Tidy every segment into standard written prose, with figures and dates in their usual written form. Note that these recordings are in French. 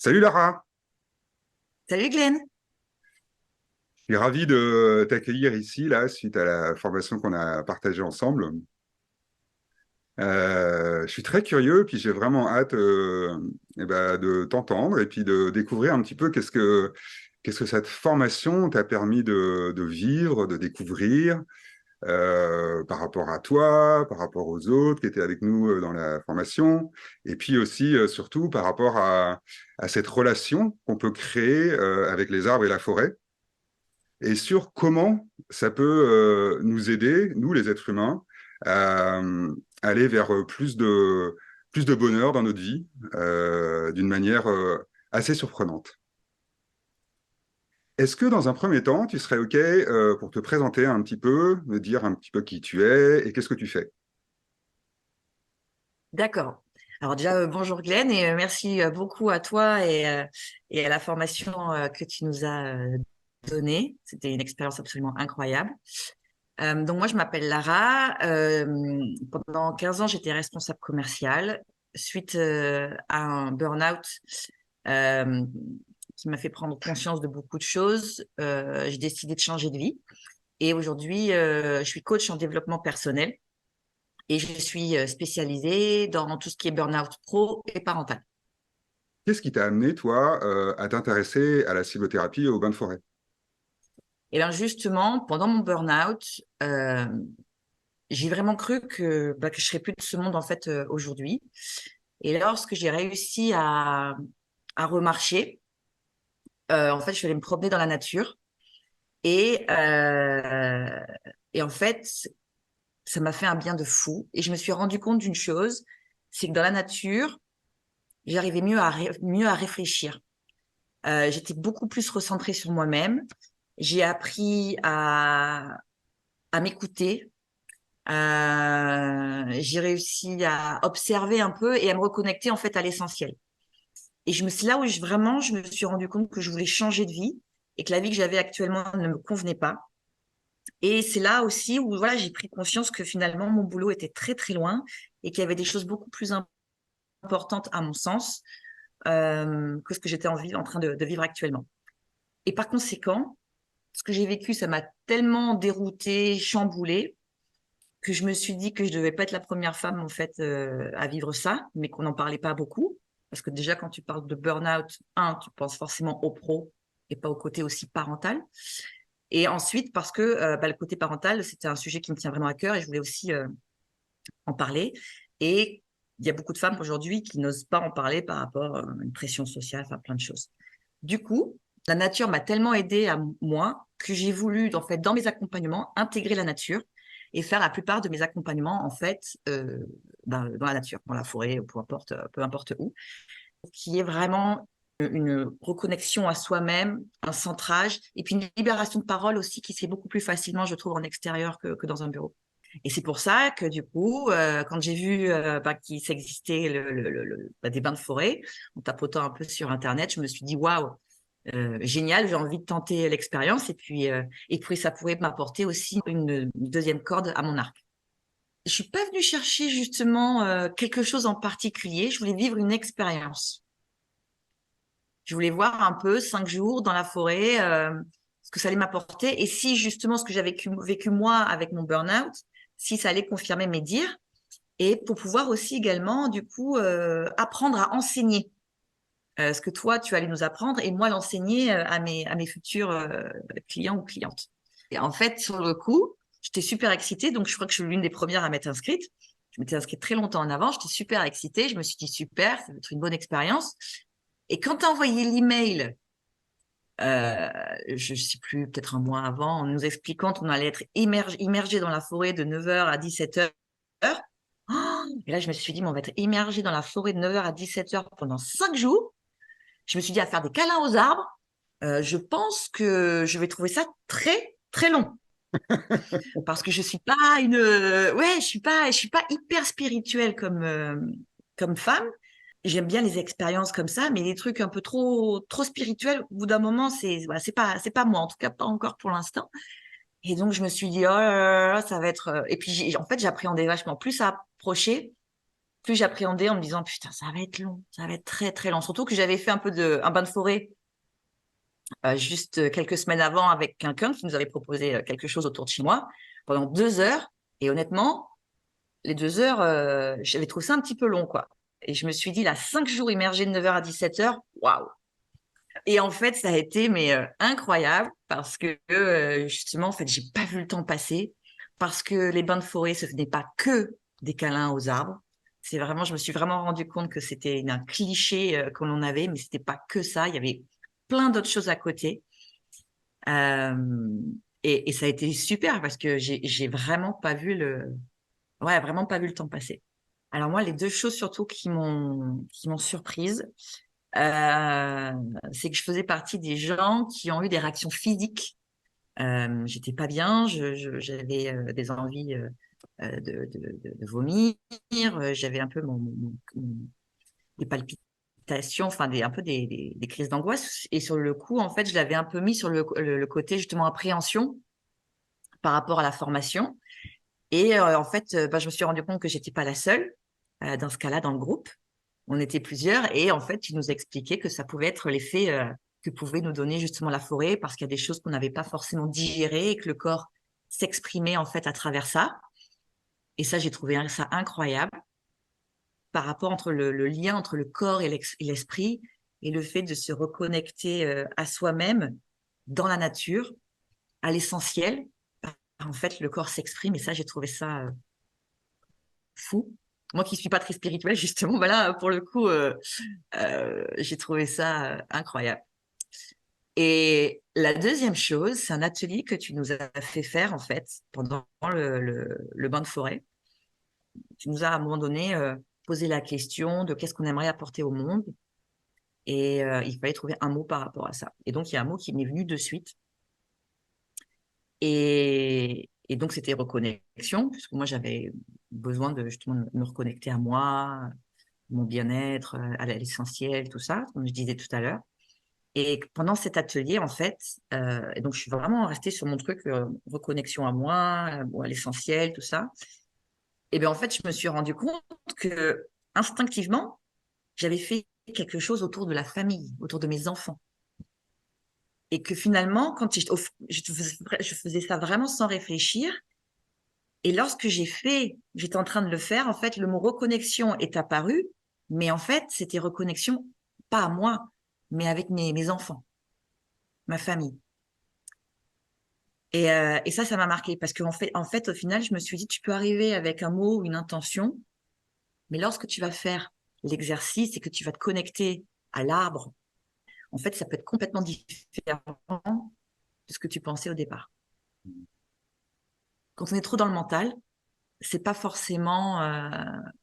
Salut Lara, Salut Glenn. je suis ravi de t'accueillir ici, là, suite à la formation qu'on a partagée ensemble. Je suis très curieux, puis j'ai vraiment hâte de t'entendre et puis de découvrir un petit peu qu'est-ce que cette formation t'a permis de vivre, de découvrir par rapport à toi, par rapport aux autres qui étaient avec nous dans la formation, et puis aussi, surtout, par rapport à cette relation qu'on peut créer avec les arbres et la forêt. Et sur comment ça peut nous aider, nous les êtres humains, à aller vers plus de bonheur dans notre vie d'une manière assez surprenante. Est-ce que dans un premier temps, tu serais OK pour te présenter un petit peu, me dire un petit peu qui tu es et qu'est-ce que tu fais? D'accord. Alors déjà, bonjour Glenn et merci beaucoup à toi et à la formation que tu nous as donnée. C'était une expérience absolument incroyable. Donc moi, je m'appelle Lara. Pendant 15 ans, j'étais responsable commercial suite à un burn-out euh, qui m'a fait prendre conscience de beaucoup de choses. J'ai décidé de changer de vie et aujourd'hui, je suis coach en développement personnel. Et je suis spécialisée dans tout ce qui est burn-out pro et parental. Qu'est-ce qui t'a amené, toi, à t'intéresser à la cyblothérapie et au bain de forêt? Et bien justement, pendant mon burn-out, j'ai vraiment cru que je serais plus de ce monde en fait aujourd'hui. Et lorsque j'ai réussi à remarcher, en fait, je suis allée me promener dans la nature et, euh, et en fait, ça m'a fait un bien de fou. Et je me suis rendu compte d'une chose, c'est que dans la nature, j'arrivais mieux à réfléchir. J'étais beaucoup plus recentrée sur moi-même. J'ai appris à m'écouter. J'ai réussi à observer un peu et à me reconnecter en fait à l'essentiel. Et c'est là où vraiment je me suis rendu compte que je voulais changer de vie et que la vie que j'avais actuellement ne me convenait pas. Et c'est là aussi où voilà, j'ai pris conscience que finalement mon boulot était très très loin et qu'il y avait des choses beaucoup plus importantes à mon sens que ce que j'étais en train de vivre actuellement. Et par conséquent, ce que j'ai vécu, ça m'a tellement déroutée, chamboulée, que je me suis dit que je devais pas être la première femme en fait à vivre ça, mais qu'on n'en parlait pas beaucoup. Parce que déjà, quand tu parles de burn-out, tu penses forcément au pro et pas au côté aussi parental. Et ensuite, parce que le côté parental, c'était un sujet qui me tient vraiment à cœur et je voulais aussi en parler. Et il y a beaucoup de femmes aujourd'hui qui n'osent pas en parler par rapport à une pression sociale, enfin plein de choses. Du coup, la nature m'a tellement aidée à moi que j'ai voulu, en fait, dans mes accompagnements, intégrer la nature et faire la plupart de mes accompagnements, en fait, dans la nature, dans la forêt, peu importe où, qui est vraiment une reconnexion à soi-même, un centrage, et puis une libération de parole aussi qui se fait beaucoup plus facilement, je trouve, en extérieur que dans un bureau. Et c'est pour ça que du coup, quand j'ai vu qu'il s'existait des bains de forêt, en tapotant un peu sur Internet, je me suis dit, waouh, génial, j'ai envie de tenter l'expérience et puis ça pourrait m'apporter aussi une deuxième corde à mon arc. Je suis pas venue chercher justement quelque chose en particulier. Je voulais vivre une expérience. Je voulais voir un peu 5 jours dans la forêt ce que ça allait m'apporter et si justement ce que j'avais vécu moi avec mon burn-out, si ça allait confirmer mes dires et pour pouvoir aussi également du coup apprendre à enseigner ce que toi, tu allais nous apprendre et moi l'enseigner à mes futurs clients ou clientes. Et en fait, sur le coup, j'étais super excitée. Donc, je crois que je suis l'une des premières à m'être inscrite. Je m'étais inscrite très longtemps en avant. J'étais super excitée. Je me suis dit, super, ça va être une bonne expérience. Et quand tu as envoyé l'email, je ne sais plus, peut-être un mois avant, en nous expliquant qu'on allait être immergé dans la forêt de 9h à 17h, et là, je me suis dit, mais on va être immergé dans la forêt de 9h à 17h pendant 5 jours. Je me suis dit à faire des câlins aux arbres. Je pense que je vais trouver ça très, très long. Parce que je suis pas je suis pas hyper spirituelle comme femme. J'aime bien les expériences comme ça, mais les trucs un peu trop spirituels, au bout d'un moment, c'est pas moi, en tout cas pas encore pour l'instant. Et donc je me suis dit oh là là, ça va être. Et puis en fait, j'appréhendais vachement plus à approcher plus j'appréhendais en me disant, putain, ça va être long, ça va être très, très long. Surtout que j'avais fait un bain de forêt juste quelques semaines avant avec quelqu'un qui nous avait proposé quelque chose autour de chez moi pendant 2 heures. Et honnêtement, les 2 heures, j'avais trouvé ça un petit peu long, quoi. Et je me suis dit, là, 5 jours immergés de 9 heures à 17 heures, waouh! Et en fait, ça a été incroyable parce que justement, en fait, j'ai pas vu le temps passer parce que les bains de forêt, ce n'est pas que des câlins aux arbres. C'est vraiment, je me suis vraiment rendu compte que c'était un cliché que l'on avait, mais c'était pas que ça. Il y avait plein d'autres choses à côté. Euh, et ça a été super parce que j'ai vraiment pas vu ouais, vraiment pas vu le temps passer. Alors moi, les deux choses surtout qui m'ont surprise, euh, c'est que je faisais partie des gens qui ont eu des réactions physiques. J'étais pas bien, j'avais des envies de vomir, j'avais un peu des palpitations, enfin un peu des crises d'angoisse. Et sur le coup, en fait, je l'avais un peu mis sur le côté justement appréhension par rapport à la formation. Et en fait, bah, je me suis rendu compte que j'étais pas la seule dans ce cas-là dans le groupe. On était plusieurs et en fait, il nous expliquait que ça pouvait être l'effet que pouvait nous donner justement la forêt parce qu'il y a des choses qu'on n'avait pas forcément digérées et que le corps s'exprimait en fait à travers ça. Et ça, j'ai trouvé ça incroyable par rapport entre le lien entre le corps et l'esprit et le fait de se reconnecter à soi-même dans la nature, à l'essentiel. En fait, le corps s'exprime et ça, j'ai trouvé ça fou. Moi qui suis pas très spirituelle, justement, bah là, pour le coup, j'ai trouvé ça incroyable. Et la deuxième chose, c'est un atelier que tu nous as fait faire, en fait, pendant le bain de forêt. Tu nous as, à un moment donné, posé la question de qu'est-ce qu'on aimerait apporter au monde. Et il fallait trouver un mot par rapport à ça. Et donc, il y a un mot qui m'est venu de suite. Et donc, c'était reconnexion, puisque moi, j'avais besoin de justement me reconnecter à moi, mon bien-être, à l'essentiel, tout ça, comme je disais tout à l'heure. Et pendant cet atelier, en fait, et donc je suis vraiment restée sur mon truc, reconnexion à moi, à l'essentiel, tout ça. Et bien en fait, je me suis rendu compte que instinctivement, j'avais fait quelque chose autour de la famille, autour de mes enfants. Et que finalement, quand je faisais ça vraiment sans réfléchir, et lorsque j'étais en train de le faire, en fait, le mot reconnexion est apparu, mais en fait, c'était reconnexion pas à moi, mais avec mes enfants, ma famille. Et ça m'a marqué parce qu'en fait, au final, je me suis dit, tu peux arriver avec un mot ou une intention, mais lorsque tu vas faire l'exercice et que tu vas te connecter à l'arbre, en fait, ça peut être complètement différent de ce que tu pensais au départ. Quand on est trop dans le mental, c'est pas forcément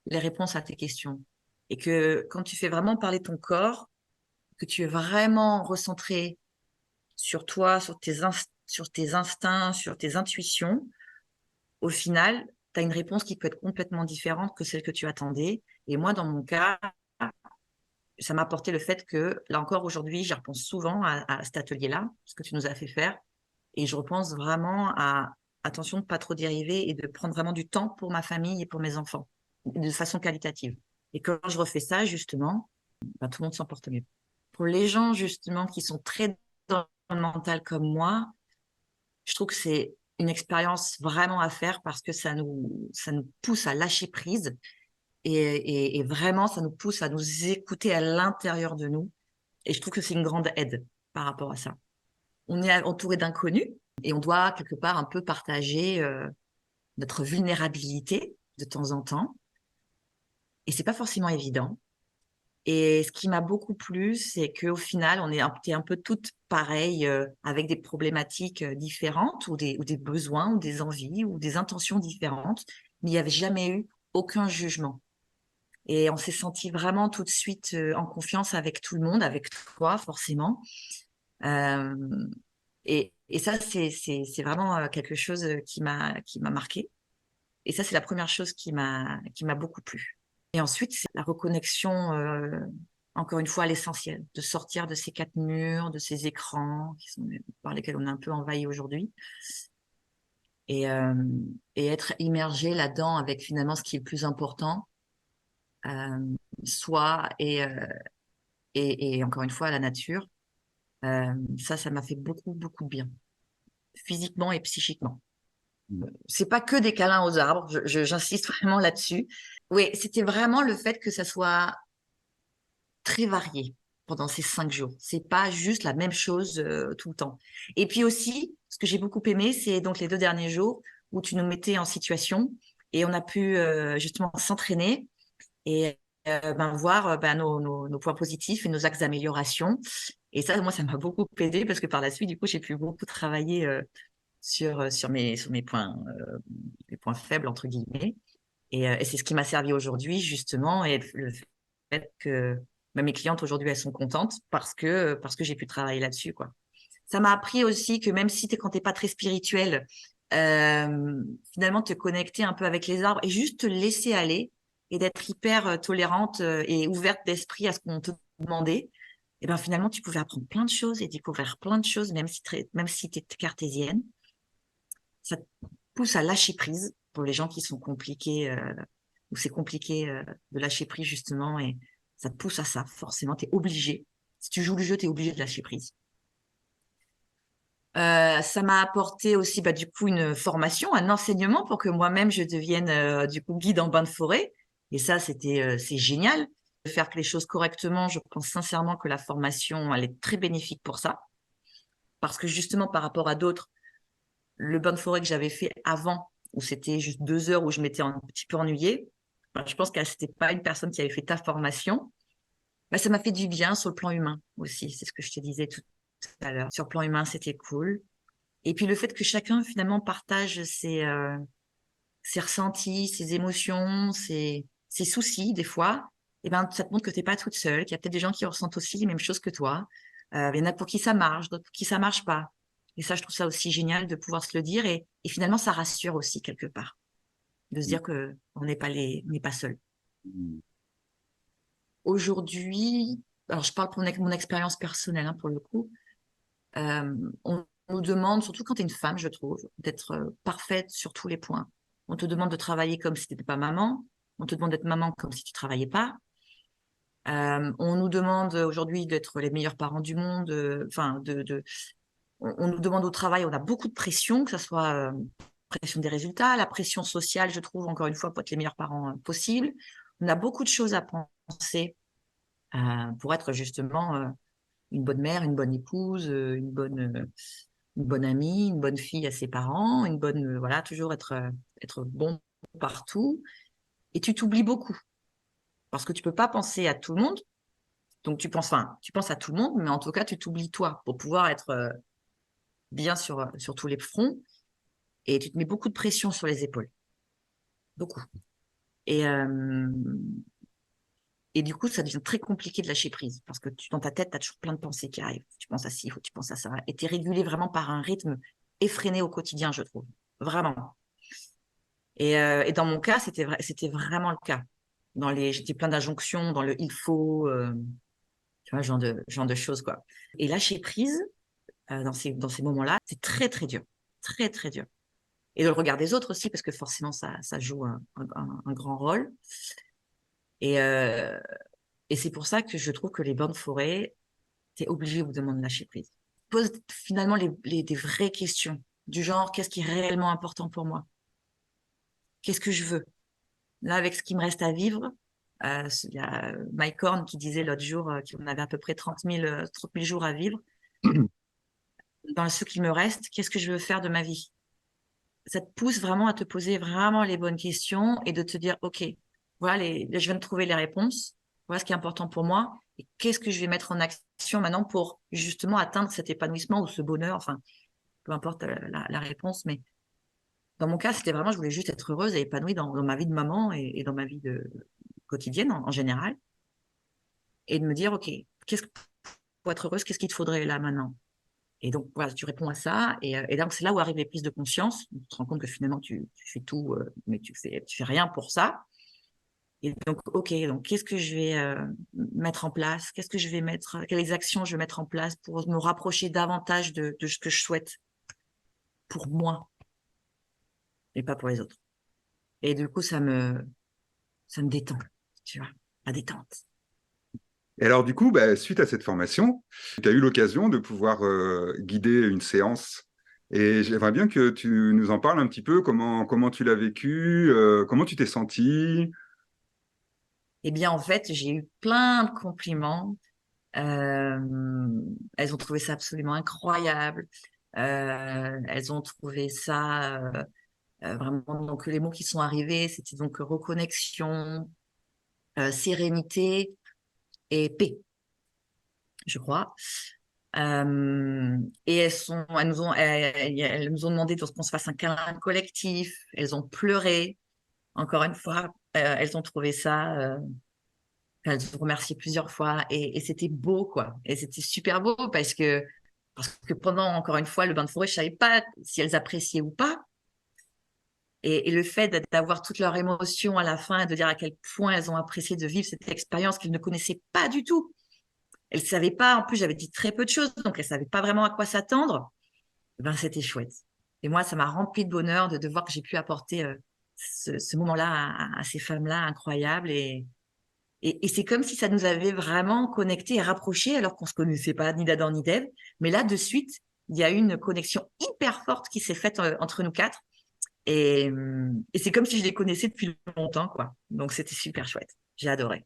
les réponses à tes questions. Et que quand tu fais vraiment parler ton corps, que tu es vraiment recentré sur toi, sur tes instincts, sur tes intuitions, au final, tu as une réponse qui peut être complètement différente que celle que tu attendais. Et moi, dans mon cas, ça m'a apporté le fait que, là encore, aujourd'hui, j'y repense souvent à cet atelier-là, ce que tu nous as fait faire. Et je repense vraiment à, attention de ne pas trop dériver et de prendre vraiment du temps pour ma famille et pour mes enfants, de façon qualitative. Et quand je refais ça, justement, ben, tout le monde s'en porte mieux. Pour les gens, justement, qui sont très dans le mental comme moi, je trouve que c'est une expérience vraiment à faire parce que ça nous pousse à lâcher prise et vraiment, ça nous pousse à nous écouter à l'intérieur de nous. Et je trouve que c'est une grande aide par rapport à ça. On est entouré d'inconnus et on doit quelque part un peu partager notre vulnérabilité de temps en temps. Et c'est pas forcément évident. Et ce qui m'a beaucoup plu, c'est qu'au final, on est un peu toutes pareilles, avec des problématiques différentes ou des besoins ou des envies ou des intentions différentes, mais il n'y avait jamais eu aucun jugement. Et on s'est senti vraiment tout de suite en confiance avec tout le monde, avec toi forcément. Euh, et ça, c'est vraiment quelque chose qui m'a marqué. Et ça, c'est la première chose qui m'a beaucoup plu. Et ensuite, c'est la reconnexion, encore une fois, à l'essentiel, de sortir de ces quatre murs, de ces écrans par lesquels on est un peu envahi aujourd'hui, et, euh, et être immergé là-dedans avec finalement ce qui est le plus important, soi et encore une fois la nature. Ça m'a fait beaucoup, beaucoup de bien, physiquement et psychiquement. C'est pas que des câlins aux arbres, j'insiste vraiment là-dessus. Oui, c'était vraiment le fait que ça soit très varié pendant ces 5 jours. C'est pas juste la même chose tout le temps. Et puis aussi, ce que j'ai beaucoup aimé, c'est donc les 2 derniers jours où tu nous mettais en situation et on a pu justement s'entraîner et voir nos points positifs et nos axes d'amélioration. Et ça, moi, ça m'a beaucoup aidé parce que par la suite, du coup, j'ai pu beaucoup travailler sur mes les points faibles, entre guillemets. Et c'est ce qui m'a servi aujourd'hui, justement, et le fait que mes clientes aujourd'hui, elles sont contentes parce que j'ai pu travailler là-dessus, quoi. Ça m'a appris aussi que même si quand t'es pas très spirituel, finalement, te connecter un peu avec les arbres et juste te laisser aller et d'être hyper tolérante et ouverte d'esprit à ce qu'on te demandait. Et ben finalement, tu pouvais apprendre plein de choses et découvrir plein de choses, même si tu es cartésienne. Ça te pousse à lâcher prise pour les gens qui sont compliqués, où c'est compliqué de lâcher prise justement, et ça te pousse à ça, forcément, tu es obligé. Si tu joues le jeu, tu es obligé de lâcher prise. Ça m'a apporté aussi du coup une formation, un enseignement pour que moi-même je devienne du coup guide en bain de forêt. Et ça, c'est génial. De faire les choses correctement, je pense sincèrement que la formation, elle est très bénéfique pour ça. Parce que justement, par rapport à d'autres, le bain de forêt que j'avais fait avant, où c'était juste 2 heures où je m'étais un petit peu ennuyée, je pense que c'était pas une personne qui avait fait ta formation. Ça m'a fait du bien sur le plan humain aussi. C'est ce que je te disais tout à l'heure. Sur le plan humain, c'était cool. Et puis le fait que chacun finalement partage ses ressentis, ses émotions, ses soucis des fois, ça te montre que t'es pas toute seule, qu'il y a peut-être des gens qui ressentent aussi les mêmes choses que toi. Il y en a pour qui ça marche, d'autres pour qui ça marche pas. Et ça, je trouve ça aussi génial de pouvoir se le dire. Et finalement, ça rassure aussi quelque part, de se dire que on n'est pas seul. Aujourd'hui, alors je parle pour mon expérience personnelle pour le coup, on nous demande, surtout quand tu es une femme, je trouve, d'être parfaite sur tous les points. On te demande de travailler comme si tu n'étais pas maman. On te demande d'être maman comme si tu travaillais pas. On nous demande aujourd'hui d'être les meilleurs parents du monde. On nous demande au travail, on a beaucoup de pression, que ce soit pression des résultats, la pression sociale, je trouve, encore une fois, pour être les meilleurs parents possibles. On a beaucoup de choses à penser pour être justement une bonne mère, une bonne épouse, une bonne amie, une bonne fille à ses parents, une bonne, voilà, toujours être bon partout. Et tu t'oublies beaucoup parce que tu peux pas penser à tout le monde. Donc tu penses à tout le monde, mais en tout cas, tu t'oublies toi pour pouvoir être bien sur tous les fronts. Et tu te mets beaucoup de pression sur les épaules, beaucoup. Et et du coup, ça devient très compliqué de lâcher prise parce que dans ta tête, tu as toujours plein de pensées qui arrivent. Tu penses à ci, il faut que tu penses à ça. Et tu es régulé vraiment par un rythme effréné au quotidien, je trouve. Vraiment. Et dans mon cas, c'était vraiment le cas. J'étais plein d'injonctions dans le il faut, tu vois, genre de choses, quoi. Et lâcher prise, dans ces moments-là, c'est très, très dur. Très, très dur. Et de le regard des autres aussi, parce que forcément, ça joue un grand rôle. Et, euh, et c'est pour ça que je trouve que les bains de forêt, t'es obligé au bout de lâcher prise. Pose finalement des vraies questions, du genre, qu'est-ce qui est réellement important pour moi? Qu'est-ce que je veux? Là, avec ce qui me reste à vivre, il y a Mike Horn qui disait l'autre jour qu'on avait à peu près 30 000 jours à vivre. Dans ce qui me reste, qu'est-ce que je veux faire de ma vie? Ça te pousse vraiment à te poser vraiment les bonnes questions et de te dire, OK, voilà, je viens de trouver les réponses. Voilà ce qui est important pour moi. Et qu'est-ce que je vais mettre en action maintenant pour justement atteindre cet épanouissement ou ce bonheur? Enfin, peu importe la réponse, mais dans mon cas, c'était vraiment, je voulais juste être heureuse et épanouie dans ma vie de maman et dans ma vie quotidienne en général. Et de me dire, OK, pour être heureuse, qu'est-ce qu'il te faudrait là maintenant? Et donc, voilà, tu réponds à ça. Et donc, c'est là où arrivent les prises de conscience. Tu te rends compte que finalement, tu fais tout, mais tu fais rien pour ça. Et donc, OK, donc qu'est-ce que je vais mettre en place? Qu'est-ce que je vais mettre? Quelles actions je vais mettre en place pour me rapprocher davantage de ce que je souhaite pour moi et pas pour les autres? Et du coup, ça me détend. tu vois, la détente. Et alors, du coup, bah, suite à cette formation, tu as eu l'occasion de pouvoir guider une séance. Et j'aimerais bien que tu nous en parles un petit peu, comment tu l'as vécu, comment tu t'es senti. Eh bien, en fait, j'ai eu plein de compliments. Elles ont trouvé ça absolument incroyable. Elles ont trouvé ça vraiment. Donc, les mots qui sont arrivés, c'était donc reconnexion, sérénité et paix, je crois. Et elles nous ont demandé qu'on se fasse un câlin collectif. Elles ont pleuré. Encore une fois, elles ont trouvé ça. Elles ont remercié plusieurs fois et c'était beau, quoi. Et c'était super beau parce que pendant, encore une fois, le bain de forêt, je savais pas si elles appréciaient ou pas. Et le fait d'avoir toutes leurs émotions à la fin, de dire à quel point elles ont apprécié de vivre cette expérience qu'elles ne connaissaient pas du tout. Elles savaient pas, en plus, j'avais dit très peu de choses, donc elles savaient pas vraiment à quoi s'attendre. Ben, c'était chouette. Et moi, ça m'a rempli de bonheur de voir que j'ai pu apporter ce moment-là à ces femmes-là incroyables. Et c'est comme si ça nous avait vraiment connectés et rapprochés alors qu'on se connaissait pas ni d'Adam ni d'Ève. Mais là, de suite, il y a eu une connexion hyper forte qui s'est faite entre nous quatre. Et c'est comme si je les connaissais depuis longtemps, quoi. Donc, c'était super chouette. J'ai adoré.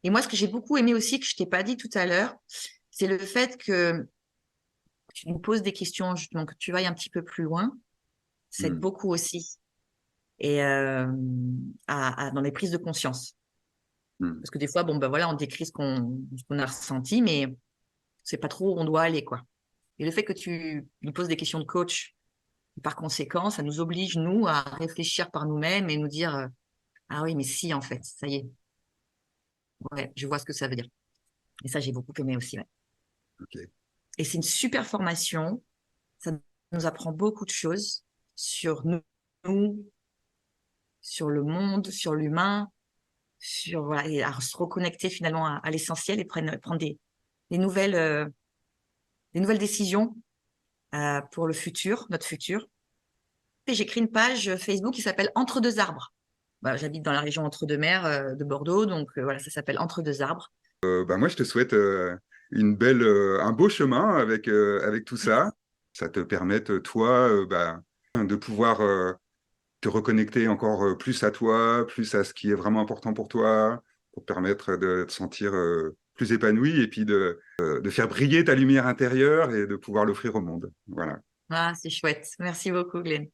Et moi, ce que j'ai beaucoup aimé aussi, que je t'ai pas dit tout à l'heure, c'est le fait que tu nous poses des questions, justement, que tu ailles un petit peu plus loin. Ça aide Hmm, beaucoup aussi. Et dans les prises de conscience. hmm. Parce que des fois, bon, ben voilà, on décrit ce qu'on a ressenti, mais c'est pas trop où on doit aller, quoi. Et le fait que tu nous poses des questions de coach, par conséquent, ça nous oblige, nous, à réfléchir par nous-mêmes et nous dire, ah oui, mais si, en fait, ça y est, ouais, je vois ce que ça veut dire. Et ça, j'ai beaucoup aimé aussi, ouais. Ok. Et c'est une super formation. Ça nous apprend beaucoup de choses sur nous, sur le monde, sur l'humain, voilà, et à se reconnecter finalement à l'essentiel et prendre des nouvelles, des nouvelles décisions pour le futur, notre futur. Et j'écris une page Facebook qui s'appelle Entre deux arbres. Voilà, j'habite dans la région Entre-deux-Mers de Bordeaux, donc voilà, ça s'appelle Entre deux arbres. Bah, moi, je te souhaite un beau chemin avec tout ça. Ça te permette, toi, bah, de pouvoir te reconnecter encore plus à toi, plus à ce qui est vraiment important pour toi, pour te permettre de te sentir plus épanoui et puis de faire briller ta lumière intérieure et de pouvoir l'offrir au monde. Voilà. Ah, c'est chouette. Merci beaucoup, Glenn.